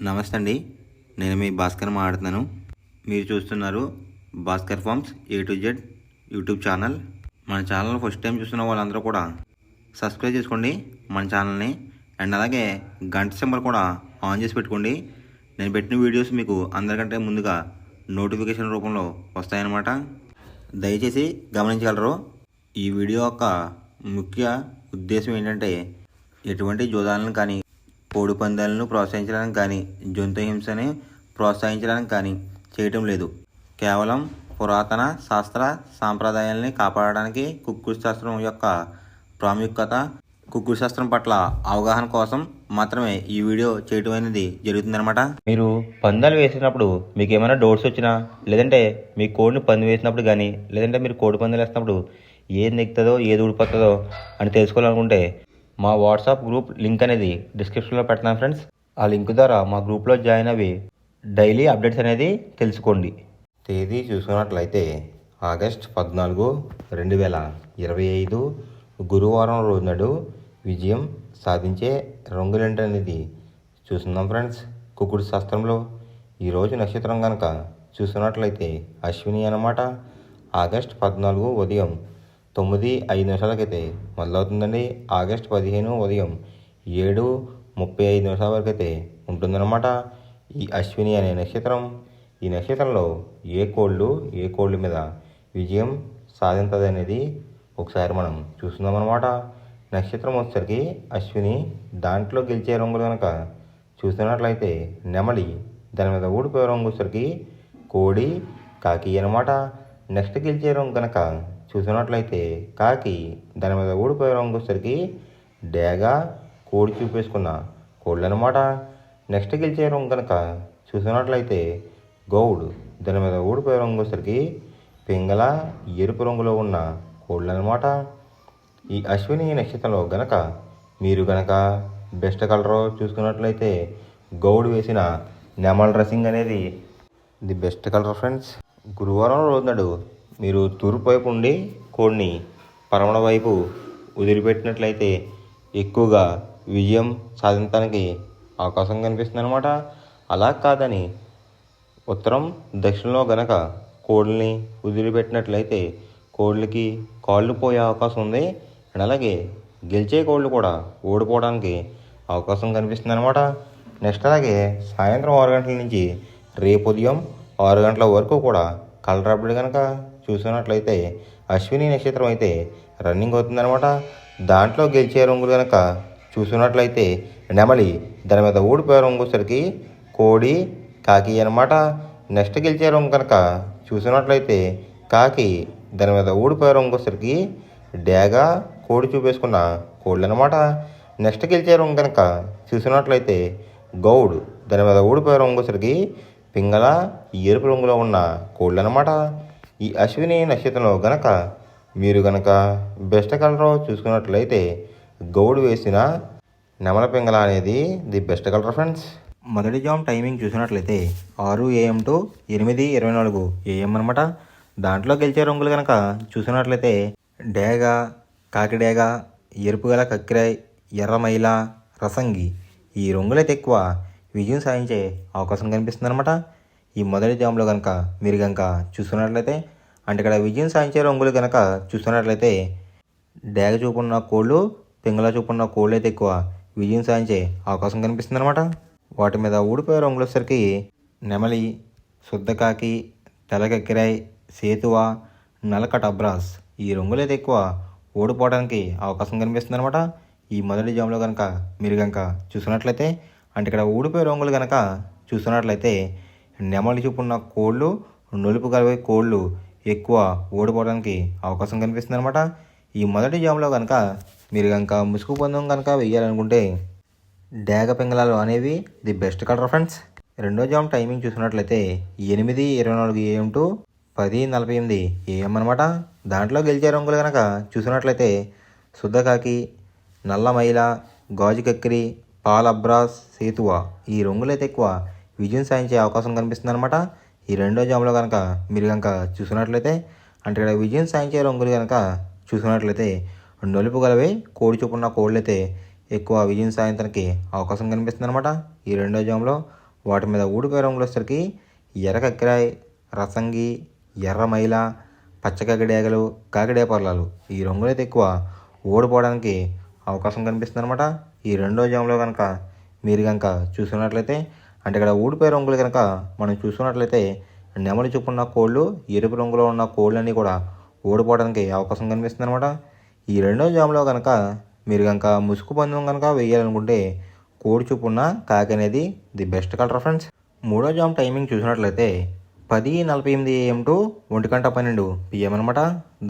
నమస్తే అండి. నేను మీ భాస్కర్ మాట్లాడుతున్నాను. మీరు చూస్తున్నారు Bhaskar farms A to Z YouTube channel. మన ఛానల్ ఫస్ట్ టైం చూస్తున్న వాళ్ళందరూ కూడా సబ్స్క్రైబ్ చేసుకోండి మన ఛానల్ని. అండ్ అలాగే గంట సింబల్ కూడా ఆన్ చేసి పెట్టుకోండి. నేను పెట్టిన వీడియోస్ మీకు అందరికంటే ముందుగా నోటిఫికేషన్ రూపంలో వస్తాయన్నమాట. దయచేసి గమనించగలరు. ఈ వీడియో యొక్క ముఖ్య ఉద్దేశం ఏంటంటే ఎటువంటి జోదాలను కానీ కోడి పందాలను ప్రోత్సహించడానికి కానీ జంతు హింసని ప్రోత్సహించడానికి కానీ చేయటం లేదు. కేవలం పురాతన శాస్త్ర సాంప్రదాయాల్ని కాపాడడానికి కుక్కుడు శాస్త్రం యొక్క ప్రాముఖ్యత, కుక్కుడు శాస్త్రం పట్ల అవగాహన కోసం మాత్రమే ఈ వీడియో చేయటం అనేది జరుగుతుందన్నమాట. మీరు పందాలు వేసినప్పుడు మీకు ఏమైనా డౌట్స్ వచ్చినా, లేదంటే మీ కోడిని పంది వేసినప్పుడు కానీ, లేదంటే మీరు కోడి పందాలు వేసినప్పుడు ఏది నెక్కుతుందో ఏది ఊడిపోతుందో అని తెలుసుకోవాలనుకుంటే మా వాట్సాప్ గ్రూప్ లింక్ అనేది డిస్క్రిప్షన్లో పెడతాను ఫ్రెండ్స్. ఆ లింక్ ద్వారా మా గ్రూప్లో జాయిన్ అవి డైలీ అప్డేట్స్ అనేది తెలుసుకోండి. తేదీ చూసుకున్నట్లయితే ఆగస్ట్ 14, 2025 గురువారం రోజు నాడు విజయం సాధించే రంగులేంటి అనేది చూస్తున్నాం ఫ్రెండ్స్. కుక్కుడు శాస్త్రంలో ఈరోజు నక్షత్రం కనుక చూసుకున్నట్లయితే అశ్విని అన్నమాట. ఆగస్ట్ 14 ఉదయం 9:05 మొదలవుతుందండి. ఆగస్ట్ 15 ఉదయం 7:35 వరకు అయితే ఉంటుందన్నమాట ఈ అశ్విని అనే నక్షత్రం. ఈ నక్షత్రంలో ఏ కోళ్ళు మీద విజయం సాధించదు అనేది ఒకసారి మనం చూస్తున్నాం అన్నమాట. నక్షత్రం వచ్చేసరికి అశ్విని, దాంట్లో గెలిచే రంగులు కనుక చూస్తున్నట్లయితే నెమలి, దాని మీద ఊడిపోయే రంగు వచ్చేసరికి కోడి, కాకి అన్నమాట. నెక్స్ట్ గెలిచే రంగు కనుక చూసినట్లయితే కాకి, దాని మీద ఊడిపోయే రంగు వచ్చేసరికి డేగ, కోడి చూపేసుకున్న కోళ్ళు అనమాట. నెక్స్ట్ గెలిచే రంగు కనుక చూసినట్లయితే గౌడ్, దాని మీద ఊడిపోయే రంగు వచ్చేసరికి పింగళ, ఎరుపు రంగులో ఉన్న కోళ్ళు అనమాట. ఈ అశ్విని నక్షత్రంలో గనక మీరు గనక బెస్ట్ కలర్ చూసుకున్నట్లయితే గౌడ్ వేసిన నెమల్ డ్రెస్సింగ్ అనేది ది బెస్ట్ కలర్ ఫ్రెండ్స్. గురువారం రోజు నాడు మీరు తూర్పు వైపు ఉండి కోడిని పరమణ వైపు వదిలిపెట్టినట్లయితే ఎక్కువగా విజయం సాధించడానికి అవకాశం కనిపిస్తుంది అనమాట. అలా కాదని ఉత్తరం, దక్షిణంలో గనక కోళ్ళని వదిలిపెట్టినట్లయితే కోళ్ళకి కాళ్ళు పోయే అవకాశం ఉంది. అండ్ అలాగే గెలిచే కోళ్ళు కూడా ఓడిపోవడానికి అవకాశం కనిపిస్తుంది అనమాట. నెక్స్ట్ అలాగే సాయంత్రం 6 గంటల నుంచి రేపు ఉదయం 6 గంటల వరకు కూడా కలర్ అప్డేట్ కనుక చూసినట్లయితే అశ్విని నక్షత్రం అయితే రన్నింగ్ అవుతుందన్నమాట. దాంట్లో గెలిచే రంగులు కనుక చూసినట్లయితే నెమలి, దాని మీద ఊడిపోయే రంగు వచ్చేసరికి కోడి, కాకి అనమాట. నెక్స్ట్ గెలిచే రంగు కనుక చూసినట్లయితే కాకి, దాని మీద ఊడిపోయే రంగు వచ్చేసరికి డేగ, కోడి చూపేసుకున్న కోళ్ళు అనమాట. నెక్స్ట్ గెలిచే రంగు కనుక చూసినట్లయితే గౌడ్, దాని మీద ఊడిపోయే రంగు వచ్చేసరికి పింగళ, ఎరుపు రంగులో ఉన్న కోళ్ళు అనమాట. ఈ అశ్విని నక్షత్రంలో గనక మీరు గనక బెస్ట్ కలర్ చూసుకున్నట్లయితే గౌడ్ వేసిన నెమల పింగళ అనేది ది బెస్ట్ కలర్ ఫ్రెండ్స్. మొదటి జామ్ టైమింగ్ చూసినట్లయితే 6 AM to 8:24 AM అనమాట. దాంట్లో గెలిచే రంగులు కనుక చూసినట్లయితే డేగ, కాకిడేగ, ఎరుపు గల కక్కిరాయ్, ఎర్రమైల, రసంగి, ఈ రంగులైతే ఎక్కువ విజయం సాధించే అవకాశం కనిపిస్తుంది అనమాట. ఈ మొదటి జామ్లో కనుక మీరు కనుక చూస్తున్నట్లయితే, అంటే ఇక్కడ విజయం సాధించే రంగులు కనుక చూస్తున్నట్లయితే డేగ చూపున్న కోళ్ళు, పింగళ చూపున్న కోళ్ళు అయితే ఎక్కువ విజయం సాధించే అవకాశం కనిపిస్తుంది అనమాట. వాటి మీద ఊడిపోయే రంగులు వచ్చేసరికి నెమలి, శుద్ధకాకి, తెల్లకెక్కిరాయ్, సేతువ, నలకట అబ్రాస్, ఈ రంగులు అయితే ఎక్కువ ఓడిపోవడానికి అవకాశం కనిపిస్తుంది అనమాట. ఈ మొదటి జామ్లో కనుక మీరు కనుక చూస్తున్నట్లయితే, అంటే ఇక్కడ ఊడిపోయే రంగులు కనుక చూస్తున్నట్లయితే నెమలి చూపున్న కోళ్ళు, నలుపు కలిపే కోళ్ళు ఎక్కువ ఓడిపోవడానికి అవకాశం కనిపిస్తుంది అనమాట. ఈ మొదటి జామ్లో కనుక మీరు కనుక ముసుగు పందెం కనుక వేయాలనుకుంటే డేగ పింగళాలు అనేవి ది బెస్ట్ కలర్ ఫ్రెండ్స్. రెండో జామ్ టైమింగ్ చూసినట్లయితే 8:24 AM to 10:48 AM అనమాట. దాంట్లో గెలిచే రంగులు కనుక చూసినట్లయితే శుద్ధకాకి, నల్ల మైల, గాజు కక్కిరి, పాల అబ్రాస్, సేతువ, ఈ రంగులైతే ఎక్కువ విజయం సాధించే అవకాశం కనిపిస్తుంది అనమాట. ఈ రెండో జామ్లో కనుక మీరు కనుక చూసినట్లయితే, అంటే ఇక్కడ విజయం సాధించే రంగులు కనుక చూసినట్లయితే నలుపు గలవే కోడి చూపున్న కోళ్ళు అయితే ఎక్కువ విజయం సాధించడానికి అవకాశం కనిపిస్తుంది అనమాట. ఈ రెండో జామ్లో వాటి మీద ఊడిపోయే రంగులు వచ్చేసరికి ఎర్ర కక్కిరాయి, రసంగి, ఎర్ర మైల, పచ్చ కాకిడేగలు, కాకిడే పర్లాలు ఈ రంగులు అయితే ఎక్కువ ఓడిపోవడానికి అవకాశం కనిపిస్తుంది అనమాట. ఈ రెండో జాములో కనుక మీరు కనుక చూసుకున్నట్లయితే అంటే ఇక్కడ ఊడిపోయే రంగులు కనుక మనం చూసుకున్నట్లయితే నెమలి చొప్పున్న కోళ్ళు, ఎరుపు రంగులో ఉన్న కోళ్ళన్నీ కూడా ఓడిపోవడానికి అవకాశం కనిపిస్తుంది అనమాట. ఈ రెండో జాములో కనుక మీరు కనుక ముసుగు పందెం కనుక వేయాలనుకుంటే కోడి చొప్పున్న కాకి అనేది ది బెస్ట్ కలర్ ఫ్రెండ్స్. మూడో జామ్ టైమింగ్ చూసినట్లయితే 10:48 AM టు 1:12 PM అనమాట.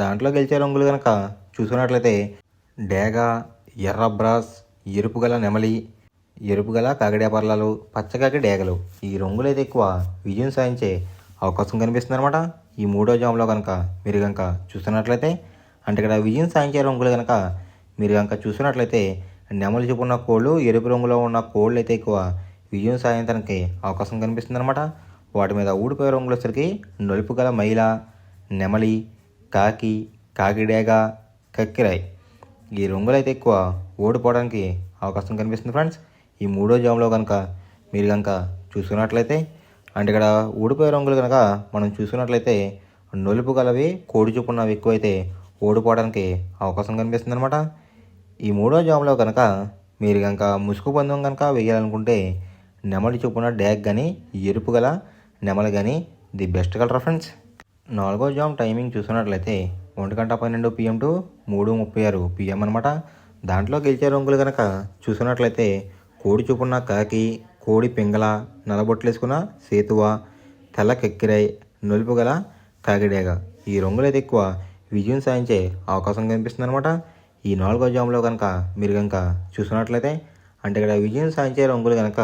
దాంట్లో గెలిచే రంగులు కనుక చూసుకున్నట్లయితే డేగ, ఎర్ర బ్రాస్, ఎరుపు గల నెమలి, ఎరుపు గల కాకిడే పర్లాలు, పచ్చకాకి డేగలు ఈ రంగులు అయితే ఎక్కువ విజయం సాధించే అవకాశం కనిపిస్తుంది అనమాట. ఈ మూడో జామ్లో కనుక మీరు కనుక చూస్తున్నట్లయితే అంటే ఇక్కడ విజయం సాధించే రంగులు కనుక మీరు కనుక చూసినట్లయితే నెమలి చూపున్న కోళ్ళు, ఎరుపు రంగులో ఉన్న కోళ్ళు అయితే ఎక్కువ విజయం సాధించడానికి అవకాశం కనిపిస్తుంది అనమాట. వాటి మీద ఊడిపోయే రంగులు వచ్చరికి నలుపు గల మైల, నెమలి, కాకి, కాకిడేగ, కక్కిరాయి ఈ రంగులు అయితే ఎక్కువ ఓడిపోవడానికి అవకాశం కనిపిస్తుంది ఫ్రెండ్స్. ఈ మూడో జామ్లో కనుక మీరు కనుక చూసుకున్నట్లయితే అంటే ఇక్కడ ఊడిపోయే రంగులు కనుక మనం చూసుకున్నట్లయితే నలుపు గలవి, కోడి చూపున్నవి ఎక్కువైతే ఓడిపోవడానికి అవకాశం కనిపిస్తుంది అనమాట. ఈ మూడో జామ్లో కనుక మీరు కనుక ముసుగు పందెం కనుక వేయాలనుకుంటే నెమలి చొప్పున డ్యాగ్ కానీ, ఎరుపు గల నెమలి కానీ ది బెస్ట్ కలర్ ఫ్రెండ్స్. నాలుగో జామ్ టైమింగ్ చూసుకున్నట్లయితే 1:12 PM టు 3:36 PM అనమాట. దాంట్లో గెలిచే రంగులు కనుక చూసుకున్నట్లయితే కోడి చూపున్న కాకి, కోడి పింగళ, నల్లబొట్లు వేసుకున్న సేతువ, తెల్ల కెక్కిరాయి, నలుపు గల కాకిడేగ ఈ రంగులు అయితే ఎక్కువ విజయం సాధించే అవకాశం కనిపిస్తుంది అనమాట. ఈ నాలుగో జామ్లో కనుక మీరు కనుక చూసుకున్నట్లయితే అంటే ఇక్కడ విజయం సాధించే రంగులు కనుక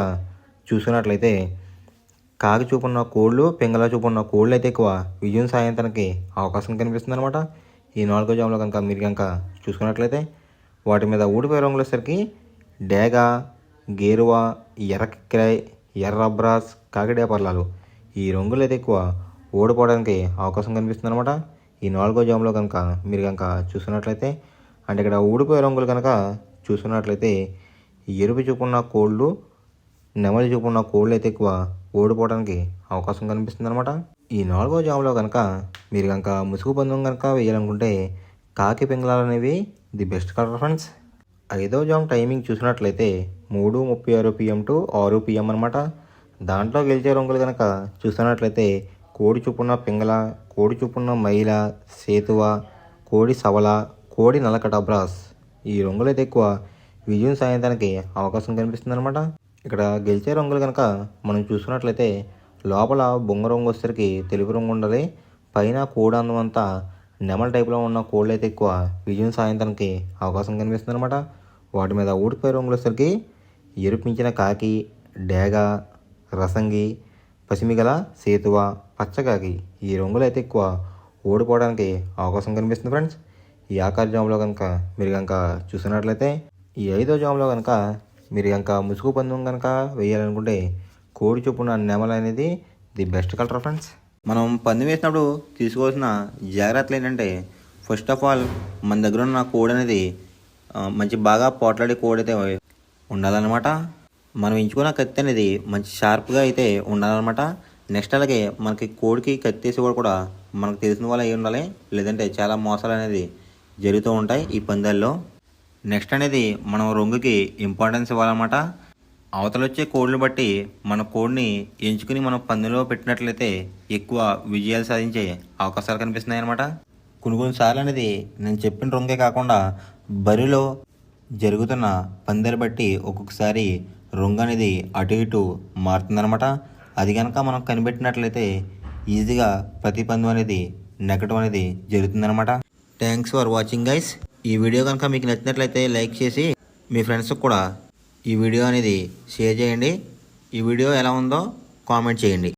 చూసుకున్నట్లయితే కాకి చూపున్న కోళ్ళు, పింగళ చూపున్న కోళ్ళు అయితే ఎక్కువ విజయం సాధించడానికి అవకాశం కనిపిస్తుంది అనమాట. ఈ నాలుగో జామ్లో కనుక మీరు కనుక చూసుకున్నట్లయితే వాటి మీద ఊడిపోయే రంగులు వచ్చేసరికి డేగ, గేరువ, ఎర్ర కిక్కిరాయి, ఎర్ర బ్రాస్, కాకిడే పర్లాలు ఈ రంగులు అయితే ఎక్కువ ఓడిపోవడానికి అవకాశం కనిపిస్తుంది అనమాట. ఈ నాలుగో జామ్లో కనుక మీరు కనుక చూసుకున్నట్లయితే అంటే ఇక్కడ ఊడిపోయే రంగులు కనుక చూసుకున్నట్లయితే ఎరుపు చూపున్న కోళ్ళు, నెమలి చూపున్న కోళ్ళు అయితే ఎక్కువ ఓడిపోవడానికి అవకాశం కనిపిస్తుంది అనమాట. ఈ నాలుగో జామ్లో కనుక మీరు కనుక ముసుగు పందెం కనుక వేయాలనుకుంటే కాకి పింగళాలు అనేవి ది బెస్ట్ కలర్ ఫ్రెండ్స్. ఐదో జామ్ టైమింగ్ చూసినట్లయితే 3:36 PM టు 6 PM అనమాట. దాంట్లో గెలిచే రంగులు కనుక చూసినట్లయితే కోడి చూపున్న పింగళ, కోడి చూపున్న మైల, సేతువ, కోడి సవల, కోడి నలకట బ్రాస్ ఈ రంగులు అయితే ఎక్కువ విజయం సాధించడానికి అవకాశం కనిపిస్తుంది అనమాట. ఇక్కడ గెలిచే రంగులు కనుక మనం చూసుకున్నట్లయితే లోపల బొంగ రంగు వచ్చేసరికి తెలుపు రంగు ఉండాలి, పైన కోడి అందం అంతా నెమల టైప్లో ఉన్న కోళ్ళు అయితే ఎక్కువ విజయం సాధించడానికి అవకాశం కనిపిస్తుంది అనమాట. వాటి మీద ఊడిపోయే రంగులు వచ్చేసరికి ఎరుపించిన కాకి, డేగ, రసంగి, పసిమిగల సేతువ, పచ్చకాకి ఈ రంగులు అయితే ఎక్కువ ఓడిపోవడానికి అవకాశం కనిపిస్తుంది ఫ్రెండ్స్. ఈ ఆఖరి జామ్లో కనుక మీరు కనుక చూసినట్లయితే ఈ ఐదో జామ్లో కనుక మీరు కనుక ముసుగు పందెం కనుక వేయాలనుకుంటే కోడి చొప్పున నెమల అనేది ది బెస్ట్ కలర్ ఫ్రెండ్స్. మనం పందెం వేసినప్పుడు తీసుకోవాల్సిన జాగ్రత్తలు ఏంటంటే ఫస్ట్ ఆఫ్ ఆల్ మన దగ్గర ఉన్న కోడి అనేది మంచి బాగా పోట్లాడే కోడి అయితే ఉండాలన్నమాట. మనం ఎంచుకున్న కత్తి అనేది మంచి షార్ప్గా అయితే ఉండాలన్నమాట. నెక్స్ట్ అలాగే మనకి కోడికి కత్తి వేసి కూడా మనకు తెలిసిన వాళ్ళు అయి ఉండాలి, లేదంటే చాలా మోసాలు అనేది జరుగుతూ ఉంటాయి ఈ పందాల్లో. నెక్స్ట్ అనేది మనం రంగుకి ఇంపార్టెన్స్ ఇవ్వాలన్నమాట. అవతల వచ్చే కోడ్లు బట్టి మన కోడ్ని ఎంచుకుని మనం పందెంలో పెట్టినట్లయితే ఎక్కువ విజయాలు సాధించే అవకాశాలు కనిపిస్తున్నాయి అన్నమాట. కొన్నిసార్లు అనేది నేను చెప్పిన రంగే కాకుండా బరిలో జరుగుతున్న పందెలు బట్టి ఒక్కొక్కసారి రంగు అనేది అటు ఇటు మారుతుందన్నమాట. అది కనుక మనం కనిపెట్టినట్లయితే ఈజీగా ప్రతి పందెం అనేది నెగ్గడం అనేది జరుగుతుందన్నమాట. Thanks for watching guys. ఈ వీడియో కనుక మీకు నచ్చినట్లయితే లైక్ చేసి మీ ఫ్రెండ్స్కి కూడా ఈ వీడియో అనేది షేర్ చేయండి. ఈ వీడియో ఎలా ఉందో కామెంట్ చేయండి.